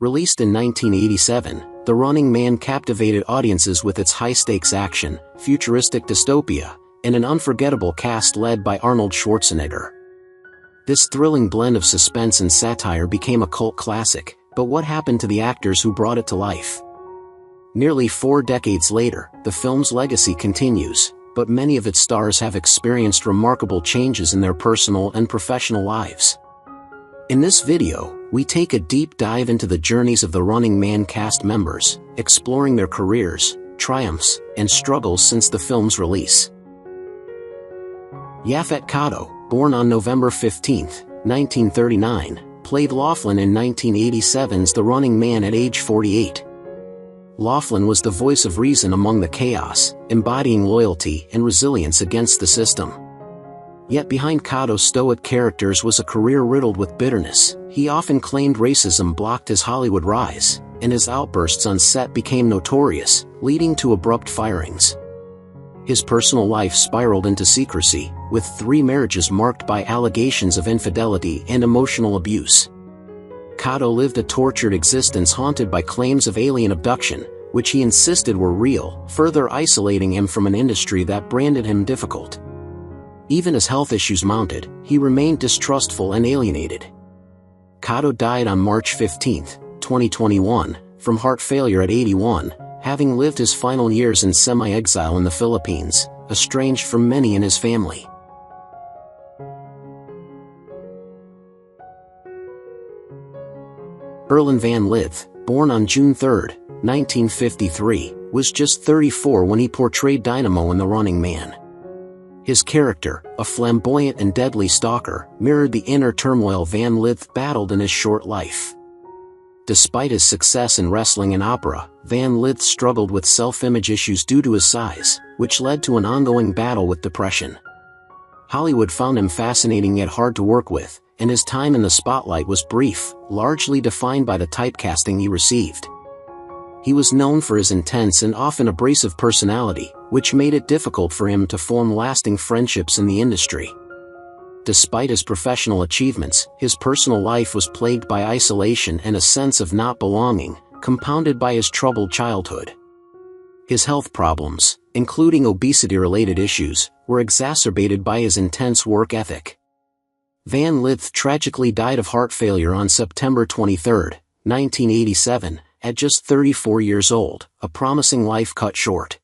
Released in 1987, The Running Man captivated audiences with its high-stakes action, futuristic dystopia, and an unforgettable cast led by Arnold Schwarzenegger. This thrilling blend of suspense and satire became a cult classic, but what happened to the actors who brought it to life? Nearly 4 decades later, the film's legacy continues, but many of its stars have experienced remarkable changes in their personal and professional lives. In this video, we take a deep dive into the journeys of the Running Man cast members, exploring their careers, triumphs, and struggles since the film's release. Yafett Kado, born on November 15, 1939, played Laughlin in 1987's The Running Man at age 48. Laughlin was the voice of reason among the chaos, embodying loyalty and resilience against the system. Yet behind Kado's stoic characters was a career riddled with bitterness. He often claimed racism blocked his Hollywood rise, and his outbursts on set became notorious, leading to abrupt firings. His personal life spiraled into secrecy, with 3 marriages marked by allegations of infidelity and emotional abuse. Kado lived a tortured existence haunted by claims of alien abduction, which he insisted were real, further isolating him from an industry that branded him difficult. Even as health issues mounted, he remained distrustful and alienated. Kado died on March 15, 2021, from heart failure at 81, having lived his final years in semi-exile in the Philippines, estranged from many in his family. Erin Van Lith, born on June 3, 1953, was just 34 when he portrayed Dynamo in The Running Man. His character, a flamboyant and deadly stalker, mirrored the inner turmoil Van Lith battled in his short life. Despite his success in wrestling and opera, Van Lith struggled with self-image issues due to his size, which led to an ongoing battle with depression. Hollywood found him fascinating yet hard to work with, and his time in the spotlight was brief, largely defined by the typecasting he received. He was known for his intense and often abrasive personality, which made it difficult for him to form lasting friendships in the industry. Despite his professional achievements, his personal life was plagued by isolation and a sense of not belonging, compounded by his troubled childhood. His health problems, including obesity-related issues, were exacerbated by his intense work ethic. Van Lith tragically died of heart failure on September 23, 1987, at just 34 years old, a promising life cut short.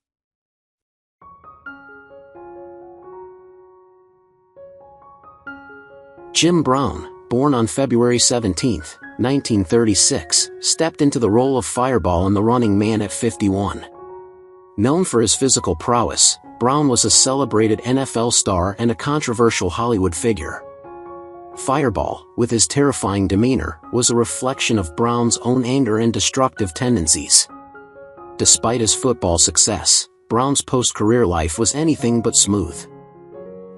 Jim Brown, born on February 17, 1936, stepped into the role of Fireball in The Running Man at 51. Known for his physical prowess, Brown was a celebrated NFL star and a controversial Hollywood figure. Fireball, with his terrifying demeanor, was a reflection of Brown's own anger and destructive tendencies. Despite his football success, Brown's post-career life was anything but smooth.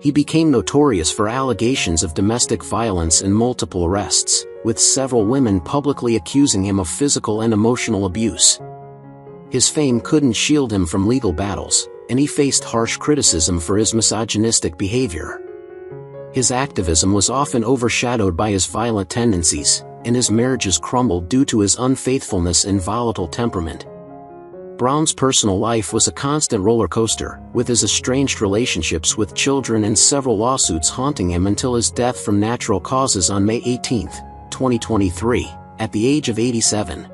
He became notorious for allegations of domestic violence and multiple arrests, with several women publicly accusing him of physical and emotional abuse. His fame couldn't shield him from legal battles, and he faced harsh criticism for his misogynistic behavior. His activism was often overshadowed by his violent tendencies, and his marriages crumbled due to his unfaithfulness and volatile temperament. Brown's personal life was a constant roller coaster, with his estranged relationships with children and several lawsuits haunting him until his death from natural causes on May 18, 2023, at the age of 87.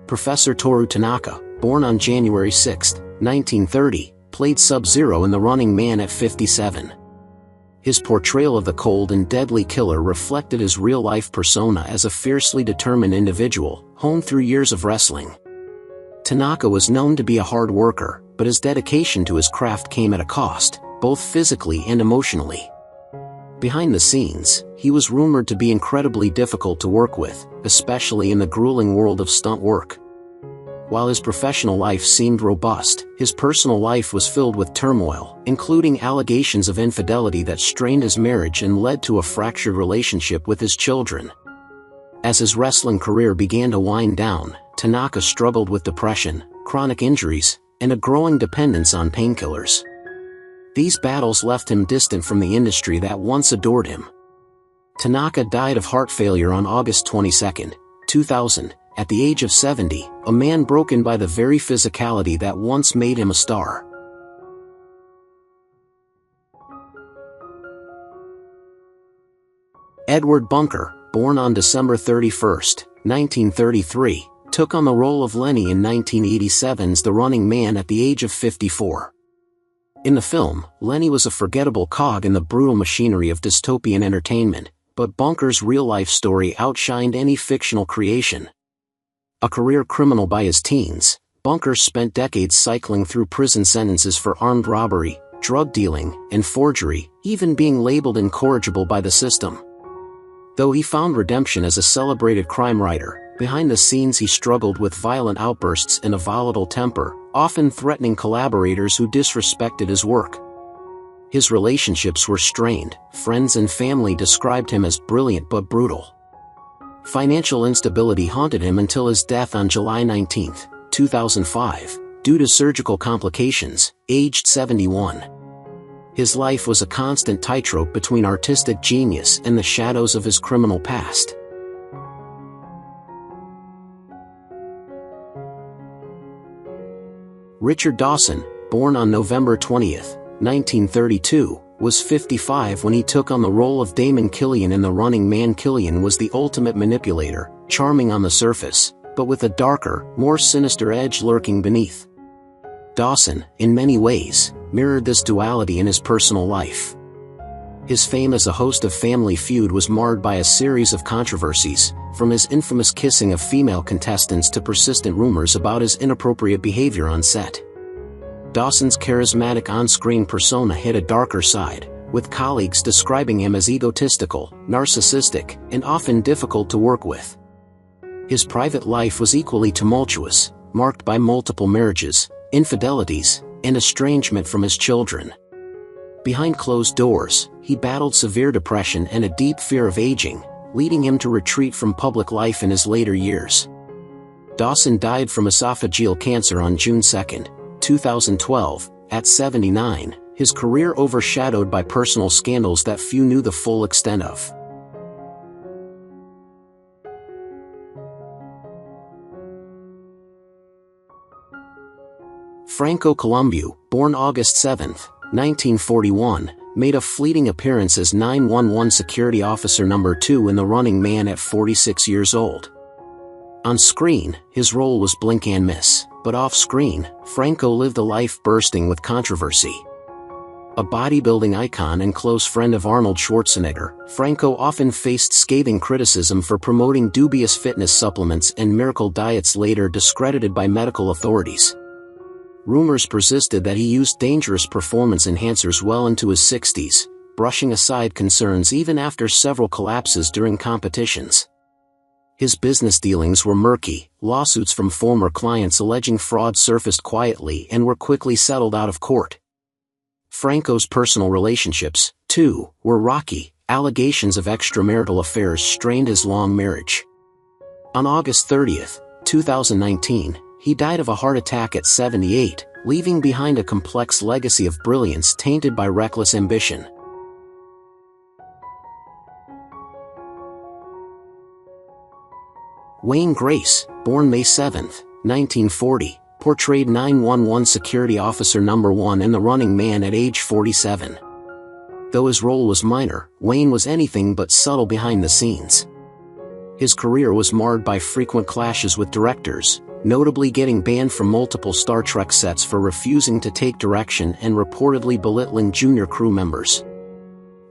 Professor Toru Tanaka, born on January 6, 1930, played Sub-Zero in The Running Man at 57. His portrayal of the cold and deadly killer reflected his real-life persona as a fiercely determined individual, honed through years of wrestling. Tanaka was known to be a hard worker, but his dedication to his craft came at a cost, both physically and emotionally. Behind the scenes, he was rumored to be incredibly difficult to work with, especially in the grueling world of stunt work. While his professional life seemed robust, his personal life was filled with turmoil, including allegations of infidelity that strained his marriage and led to a fractured relationship with his children. As his wrestling career began to wind down, Tanaka struggled with depression, chronic injuries, and a growing dependence on painkillers. These battles left him distant from the industry that once adored him. Tanaka died of heart failure on August 22, 2000, at the age of 70, a man broken by the very physicality that once made him a star. Edward Bunker, born on December 31, 1933, took on the role of Lenny in 1987's The Running Man at the age of 54. In the film, Lenny was a forgettable cog in the brutal machinery of dystopian entertainment, but Bunker's real-life story outshined any fictional creation. A career criminal by his teens, Bunker spent decades cycling through prison sentences for armed robbery, drug dealing, and forgery, even being labeled incorrigible by the system. Though he found redemption as a celebrated crime writer, behind the scenes he struggled with violent outbursts and a volatile temper, often threatening collaborators who disrespected his work. His relationships were strained. Friends and family described him as brilliant but brutal. Financial instability haunted him until his death on July 19, 2005, due to surgical complications, aged 71. His life was a constant tightrope between artistic genius and the shadows of his criminal past. Richard Dawson, born on November 20, 1932, was 55 when he took on the role of Damon Killian in The Running Man. Killian was the ultimate manipulator, charming on the surface, but with a darker, more sinister edge lurking beneath. Dawson, in many ways, mirrored this duality in his personal life. His fame as a host of Family Feud was marred by a series of controversies, from his infamous kissing of female contestants to persistent rumors about his inappropriate behavior on set. Dawson's charismatic on-screen persona hid a darker side, with colleagues describing him as egotistical, narcissistic, and often difficult to work with. His private life was equally tumultuous, marked by multiple marriages, infidelities, and estrangement from his children. Behind closed doors, he battled severe depression and a deep fear of aging, leading him to retreat from public life in his later years. Dawson died from esophageal cancer on June 2, 2012, at 79, his career overshadowed by personal scandals that few knew the full extent of. Franco Colombia, born August 7, 1941, made a fleeting appearance as 911 Security Officer No. 2 in The Running Man at 46 years old. On screen, his role was blink and miss, but off-screen, Franco lived a life bursting with controversy. A bodybuilding icon and close friend of Arnold Schwarzenegger, Franco often faced scathing criticism for promoting dubious fitness supplements and miracle diets later discredited by medical authorities. Rumors persisted that he used dangerous performance enhancers well into his 60s, brushing aside concerns even after several collapses during competitions. His business dealings were murky. Lawsuits from former clients alleging fraud surfaced quietly and were quickly settled out of court. Franco's personal relationships, too, were rocky. Allegations of extramarital affairs strained his long marriage. On August 30, 2019, he died of a heart attack at 78, leaving behind a complex legacy of brilliance tainted by reckless ambition. Wayne Grace, born May 7, 1940, portrayed 911 Security Officer No. 1 in The Running Man at age 47. Though his role was minor, Wayne was anything but subtle behind the scenes. His career was marred by frequent clashes with directors, notably getting banned from multiple Star Trek sets for refusing to take direction and reportedly belittling junior crew members.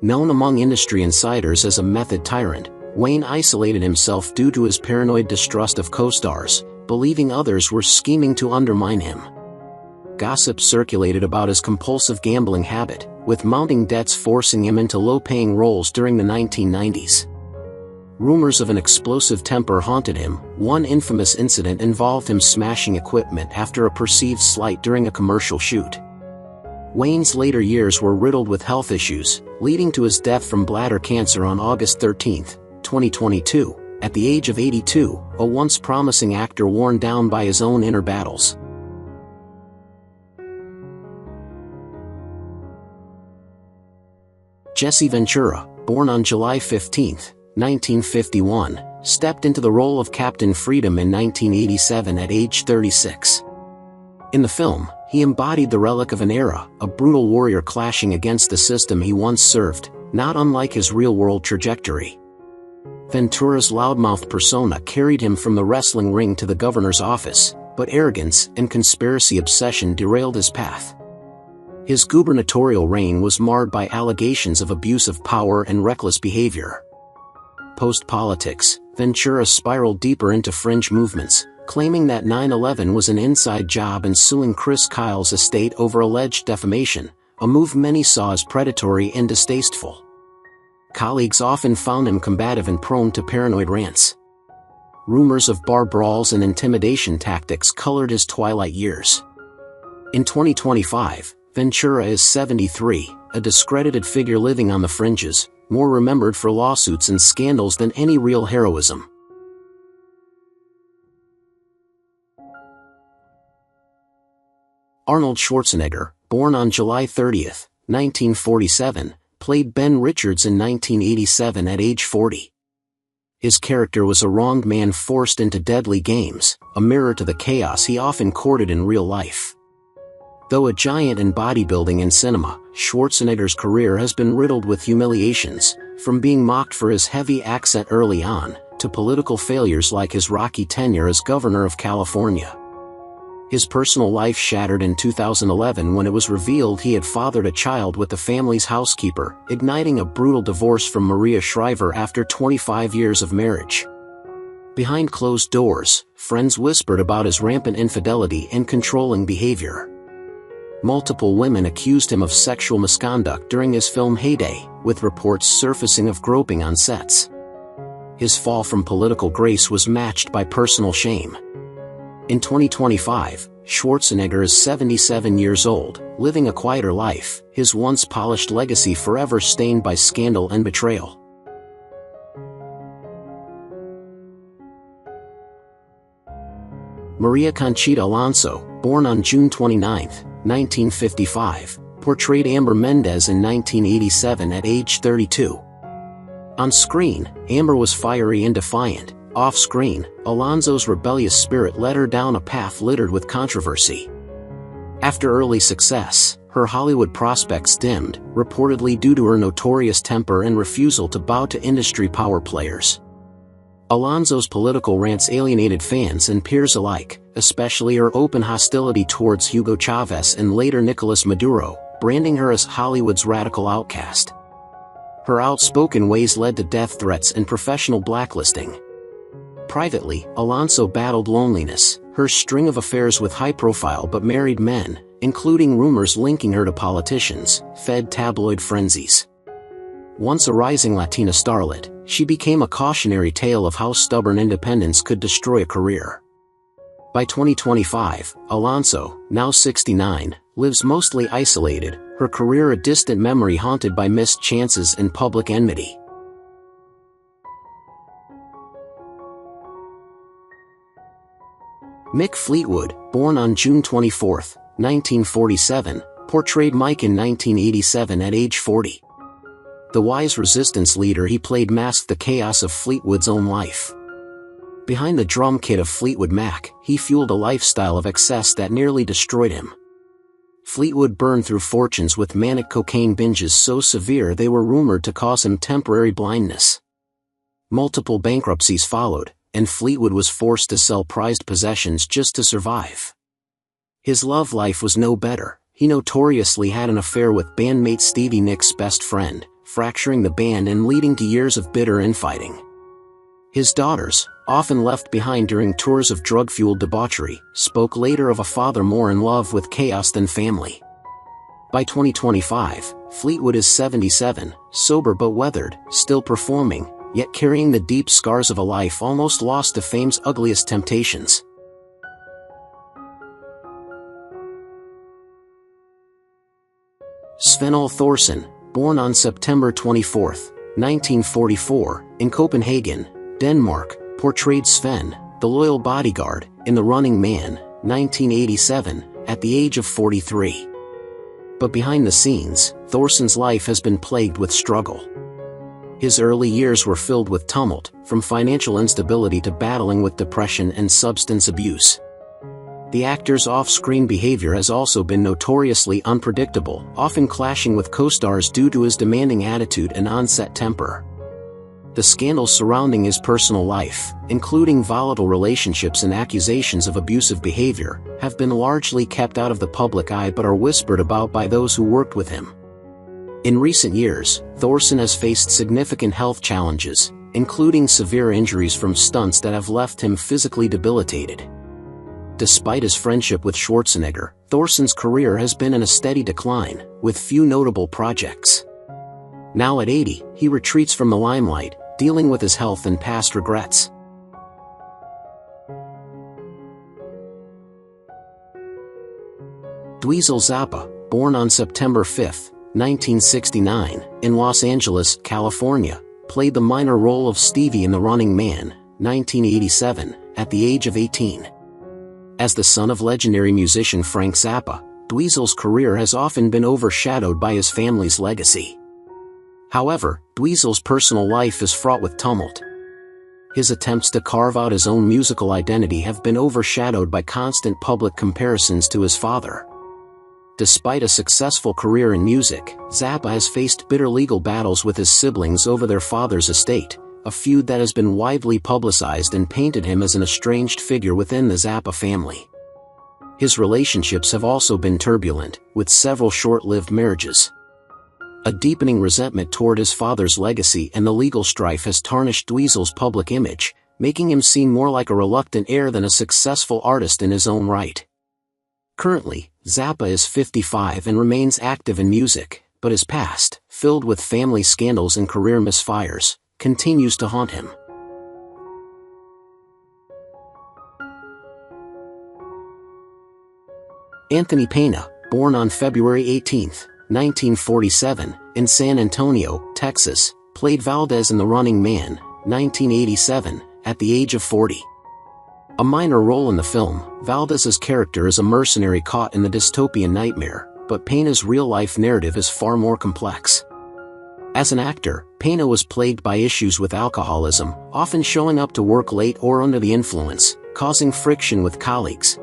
Known among industry insiders as a method tyrant, Wayne isolated himself due to his paranoid distrust of co-stars, believing others were scheming to undermine him. Gossip circulated about his compulsive gambling habit, with mounting debts forcing him into low-paying roles during the 1990s. Rumors of an explosive temper haunted him. One infamous incident involved him smashing equipment after a perceived slight during a commercial shoot. Wayne's later years were riddled with health issues, leading to his death from bladder cancer on August 13, 2022, at the age of 82, a once promising actor worn down by his own inner battles. Jesse Ventura, born on July 15, 1951, stepped into the role of Captain Freedom in 1987 at age 36. In the film, he embodied the relic of an era, a brutal warrior clashing against the system he once served, not unlike his real-world trajectory. Ventura's loudmouth persona carried him from the wrestling ring to the governor's office, but arrogance and conspiracy obsession derailed his path. His gubernatorial reign was marred by allegations of abuse of power and reckless behavior. Post-politics, Ventura spiraled deeper into fringe movements, claiming that 9/11 was an inside job and suing Chris Kyle's estate over alleged defamation, a move many saw as predatory and distasteful. Colleagues often found him combative and prone to paranoid rants. Rumors of bar brawls and intimidation tactics colored his twilight years. In 2025, Ventura is 73, a discredited figure living on the fringes, more remembered for lawsuits and scandals than any real heroism. Arnold Schwarzenegger, born on July 30, 1947, played Ben Richards in 1987 at age 40. His character was a wronged man forced into deadly games, a mirror to the chaos he often courted in real life. Though a giant in bodybuilding and cinema, Schwarzenegger's career has been riddled with humiliations, from being mocked for his heavy accent early on, to political failures like his rocky tenure as governor of California. His personal life shattered in 2011 when it was revealed he had fathered a child with the family's housekeeper, igniting a brutal divorce from Maria Shriver after 25 years of marriage. Behind closed doors, friends whispered about his rampant infidelity and controlling behavior. Multiple women accused him of sexual misconduct during his film heyday, with reports surfacing of groping on sets. His fall from political grace was matched by personal shame. In 2025, Schwarzenegger is 77 years old, living a quieter life, his once polished legacy forever stained by scandal and betrayal. Maria Conchita Alonso, born on June 29, 1955, portrayed Amber Mendez in 1987 at age 32. On screen, Amber was fiery and defiant. Off-screen, Alonso's rebellious spirit led her down a path littered with controversy. After early success, her Hollywood prospects dimmed, reportedly due to her notorious temper and refusal to bow to industry power players. Alonso's political rants alienated fans and peers alike, especially her open hostility towards Hugo Chavez and later Nicolas Maduro, branding her as Hollywood's radical outcast. Her outspoken ways led to death threats and professional blacklisting. Privately, Alonso battled loneliness, her string of affairs with high-profile but married men, including rumors linking her to politicians, fed tabloid frenzies. Once a rising Latina starlet, she became a cautionary tale of how stubborn independence could destroy a career. By 2025, Alonso, now 69, lives mostly isolated, her career a distant memory haunted by missed chances and public enmity. Mick Fleetwood, born on June 24, 1947, portrayed Mike in 1987 at age 40. The wise resistance leader he played masked the chaos of Fleetwood's own life. Behind the drum kit of Fleetwood Mac, he fueled a lifestyle of excess that nearly destroyed him. Fleetwood burned through fortunes with manic cocaine binges so severe they were rumored to cause him temporary blindness. Multiple bankruptcies followed, and Fleetwood was forced to sell prized possessions just to survive. His love life was no better. He notoriously had an affair with bandmate Stevie Nicks' best friend, fracturing the band and leading to years of bitter infighting. His daughters, often left behind during tours of drug-fueled debauchery, spoke later of a father more in love with chaos than family. By 2025, Fleetwood is 77, sober but weathered, still performing, yet carrying the deep scars of a life almost lost to fame's ugliest temptations. Sven Thorsen, born on September 24, 1944, in Copenhagen, Denmark, portrayed Sven, the loyal bodyguard, in The Running Man, 1987, at the age of 43. But behind the scenes, Thorson's life has been plagued with struggle. His early years were filled with tumult, from financial instability to battling with depression and substance abuse. The actor's off-screen behavior has also been notoriously unpredictable, often clashing with co-stars due to his demanding attitude and on-set temper. The scandals surrounding his personal life, including volatile relationships and accusations of abusive behavior, have been largely kept out of the public eye but are whispered about by those who worked with him. In recent years, Thorson has faced significant health challenges, including severe injuries from stunts that have left him physically debilitated. Despite his friendship with Schwarzenegger, Thorson's career has been in a steady decline, with few notable projects. Now at 80, he retreats from the limelight, dealing with his health and past regrets. Dweezil Zappa, born on September 5, 1969, in Los Angeles, California, played the minor role of Stevie in The Running Man, 1987, at the age of 18. As the son of legendary musician Frank Zappa, Dweezil's career has often been overshadowed by his family's legacy. However, Dweezil's personal life is fraught with tumult. His attempts to carve out his own musical identity have been overshadowed by constant public comparisons to his father. Despite a successful career in music, Zappa has faced bitter legal battles with his siblings over their father's estate, a feud that has been widely publicized and painted him as an estranged figure within the Zappa family. His relationships have also been turbulent, with several short-lived marriages. A deepening resentment toward his father's legacy and the legal strife has tarnished Dweezil's public image, making him seem more like a reluctant heir than a successful artist in his own right. Currently, Zappa is 55 and remains active in music, but his past, filled with family scandals and career misfires, continues to haunt him. Anthony Pena, born on February 18, 1947, in San Antonio, Texas, played Valdez in The Running Man, 1987, at the age of 40. A minor role in the film, Valdez's character is a mercenary caught in the dystopian nightmare, but Pena's real-life narrative is far more complex. As an actor, Pena was plagued by issues with alcoholism, often showing up to work late or under the influence, causing friction with colleagues.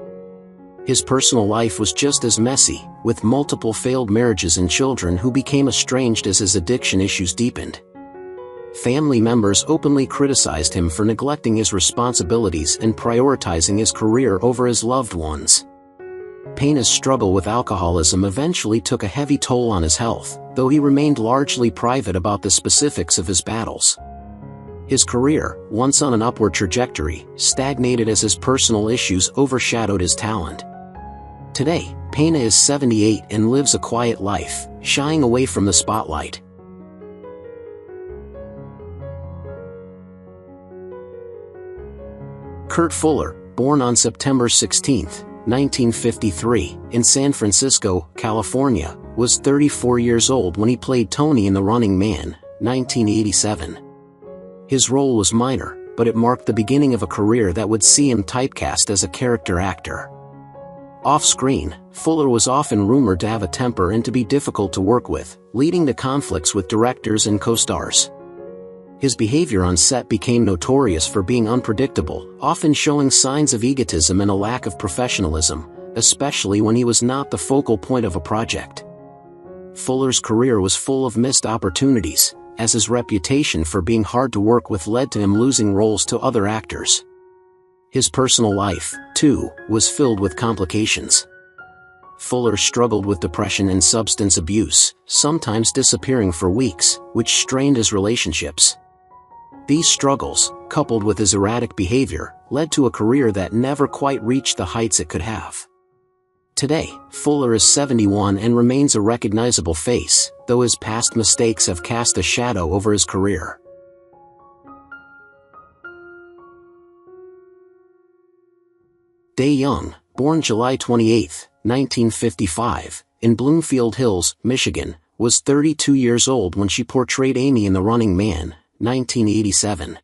His personal life was just as messy, with multiple failed marriages and children who became estranged as his addiction issues deepened. Family members openly criticized him for neglecting his responsibilities and prioritizing his career over his loved ones. Pena's struggle with alcoholism eventually took a heavy toll on his health, though he remained largely private about the specifics of his battles. His career, once on an upward trajectory, stagnated as his personal issues overshadowed his talent. Today, Pena is 78 and lives a quiet life, shying away from the spotlight. Kurt Fuller, born on September 16, 1953, in San Francisco, California, was 34 years old when he played Tony in The Running Man, 1987. His role was minor, but it marked the beginning of a career that would see him typecast as a character actor. Off-screen, Fuller was often rumored to have a temper and to be difficult to work with, leading to conflicts with directors and co-stars. His behavior on set became notorious for being unpredictable, often showing signs of egotism and a lack of professionalism, especially when he was not the focal point of a project. Fuller's career was full of missed opportunities, as his reputation for being hard to work with led to him losing roles to other actors. His personal life, too, was filled with complications. Fuller struggled with depression and substance abuse, sometimes disappearing for weeks, which strained his relationships. These struggles, coupled with his erratic behavior, led to a career that never quite reached the heights it could have. Today, Fuller is 71 and remains a recognizable face, though his past mistakes have cast a shadow over his career. Dae Young, born July 28, 1955, in Bloomfield Hills, Michigan, was 32 years old when she portrayed Amy in The Running Man, 1987.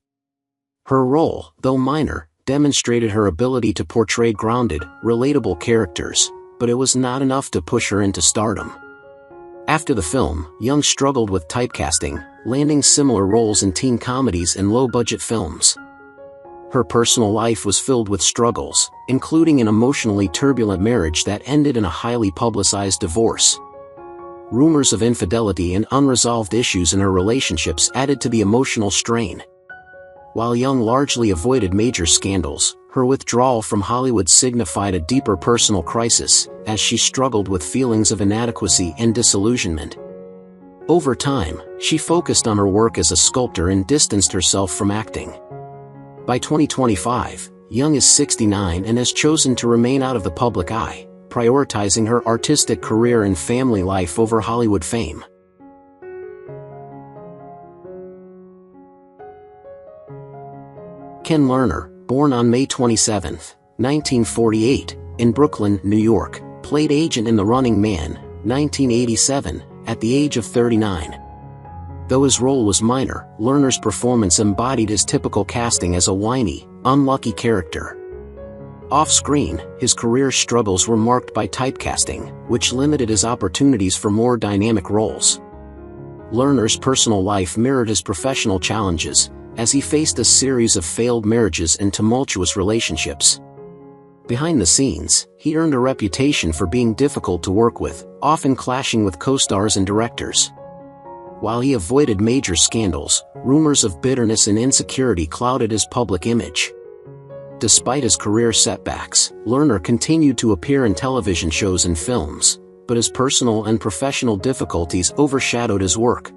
Her role, though minor, demonstrated her ability to portray grounded, relatable characters, but it was not enough to push her into stardom. After the film, Young struggled with typecasting, landing similar roles in teen comedies and low-budget films. Her personal life was filled with struggles, including an emotionally turbulent marriage that ended in a highly publicized divorce. Rumors of infidelity and unresolved issues in her relationships added to the emotional strain. While Young largely avoided major scandals, her withdrawal from Hollywood signified a deeper personal crisis, as she struggled with feelings of inadequacy and disillusionment. Over time, she focused on her work as a sculptor and distanced herself from acting. By 2025, Young is 69 and has chosen to remain out of the public eye, prioritizing her artistic career and family life over Hollywood fame. Ken Lerner, born on May 27, 1948, in Brooklyn, New York, played Agent in The Running Man, 1987, at the age of 39. Though his role was minor, Lerner's performance embodied his typical casting as a whiny, unlucky character. Off-screen, his career struggles were marked by typecasting, which limited his opportunities for more dynamic roles. Lerner's personal life mirrored his professional challenges, as he faced a series of failed marriages and tumultuous relationships. Behind the scenes, he earned a reputation for being difficult to work with, often clashing with co-stars and directors. While he avoided major scandals, rumors of bitterness and insecurity clouded his public image. Despite his career setbacks, Lerner continued to appear in television shows and films, but his personal and professional difficulties overshadowed his work.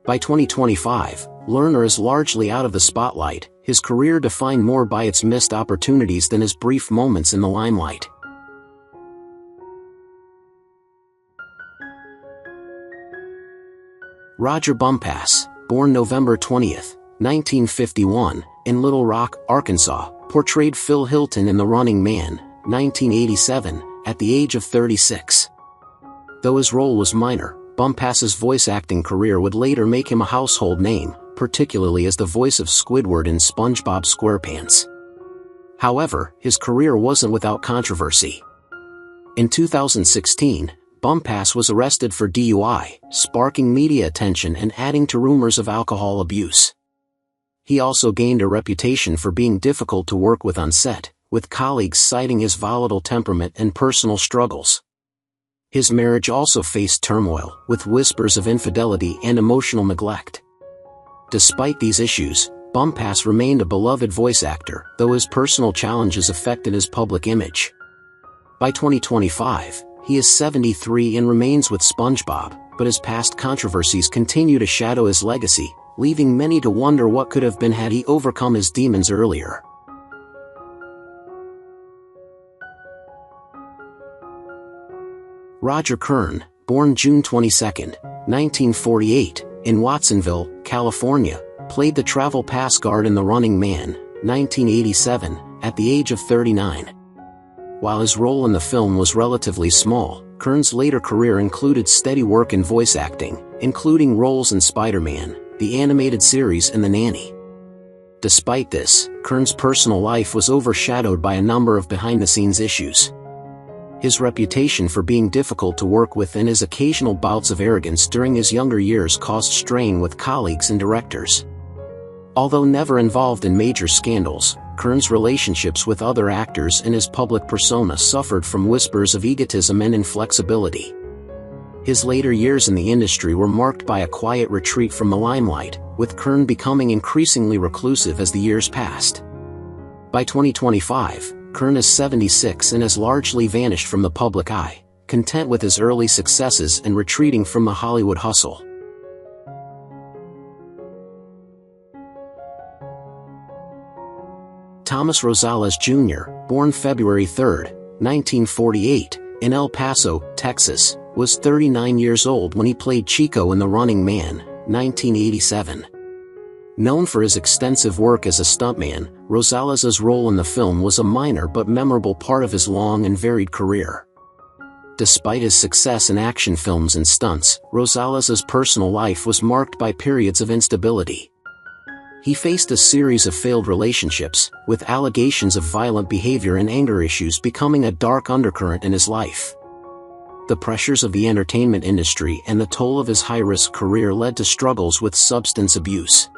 By 2025, Lerner is largely out of the spotlight, his career defined more by its missed opportunities than his brief moments in the limelight. Roger Bumpass, born November 20, 1951, in Little Rock, Arkansas, portrayed Phil Hilton in The Running Man, 1987, at the age of 36. Though his role was minor, Bumpass's voice acting career would later make him a household name, particularly as the voice of Squidward in SpongeBob SquarePants. However, his career wasn't without controversy. In 2016, Bumpass was arrested for DUI, sparking media attention and adding to rumors of alcohol abuse. He also gained a reputation for being difficult to work with on set, with colleagues citing his volatile temperament and personal struggles. His marriage also faced turmoil, with whispers of infidelity and emotional neglect. Despite these issues, Bumpass remained a beloved voice actor, though his personal challenges affected his public image. By 2025, he is 73 and remains with SpongeBob, but his past controversies continue to shadow his legacy, leaving many to wonder what could have been had he overcome his demons earlier. Roger Kern, born June 22, 1948, in Watsonville, California, played the Travel Pass guard in The Running Man, 1987, at the age of 39. While his role in the film was relatively small, Kern's later career included steady work in voice acting, including roles in Spider-Man, the animated series and The Nanny. Despite this, Kern's personal life was overshadowed by a number of behind-the-scenes issues. His reputation for being difficult to work with and his occasional bouts of arrogance during his younger years caused strain with colleagues and directors. Although never involved in major scandals, Kern's relationships with other actors and his public persona suffered from whispers of egotism and inflexibility. His later years in the industry were marked by a quiet retreat from the limelight, with Kern becoming increasingly reclusive as the years passed. By 2025, Kern is 76 and has largely vanished from the public eye, content with his early successes and retreating from the Hollywood hustle. Thomas Rosales Jr., born February 3, 1948, in El Paso, Texas, was 39 years old when he played Chico in The Running Man, 1987. Known for his extensive work as a stuntman, Rosales's role in the film was a minor but memorable part of his long and varied career. Despite his success in action films and stunts, Rosales's personal life was marked by periods of instability. He faced a series of failed relationships, with allegations of violent behavior and anger issues becoming a dark undercurrent in his life. The pressures of the entertainment industry and the toll of his high-risk career led to struggles with substance abuse.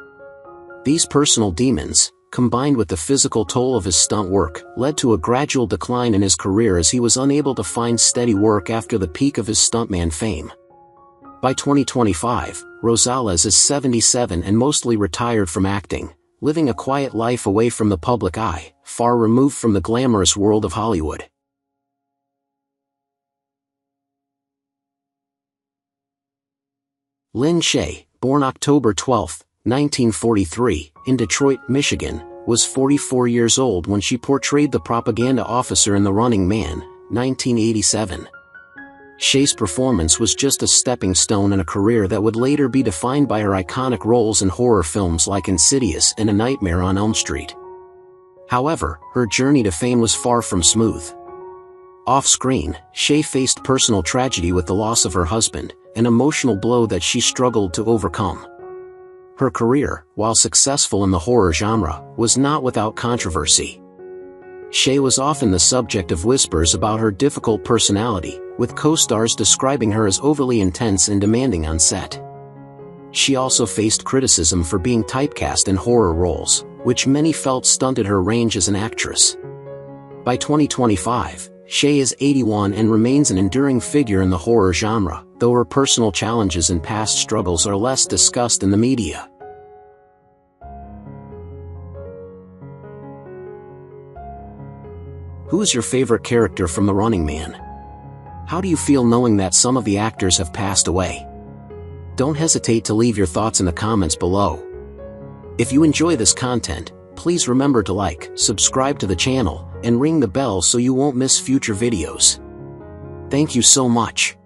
These personal demons, combined with the physical toll of his stunt work, led to a gradual decline in his career as he was unable to find steady work after the peak of his stuntman fame. By 2025, Rosales is 77 and mostly retired from acting, living a quiet life away from the public eye, far removed from the glamorous world of Hollywood. Lynn Shay, born October 12, 1943, in Detroit, Michigan, was 44 years old when she portrayed the propaganda officer in The Running Man, 1987. Shay's performance was just a stepping stone in a career that would later be defined by her iconic roles in horror films like Insidious and A Nightmare on Elm Street. However, her journey to fame was far from smooth. Off-screen, Shay faced personal tragedy with the loss of her husband, an emotional blow that she struggled to overcome. Her career, while successful in the horror genre, was not without controversy. Shay was often the subject of whispers about her difficult personality, with co-stars describing her as overly intense and demanding on set. She also faced criticism for being typecast in horror roles, which many felt stunted her range as an actress. By 2025, Shay is 81 and remains an enduring figure in the horror genre, though her personal challenges and past struggles are less discussed in the media. Who is your favorite character from The Running Man? How do you feel knowing that some of the actors have passed away? Don't hesitate to leave your thoughts in the comments below. If you enjoy this content, please remember to like, subscribe to the channel, and ring the bell so you won't miss future videos. Thank you so much.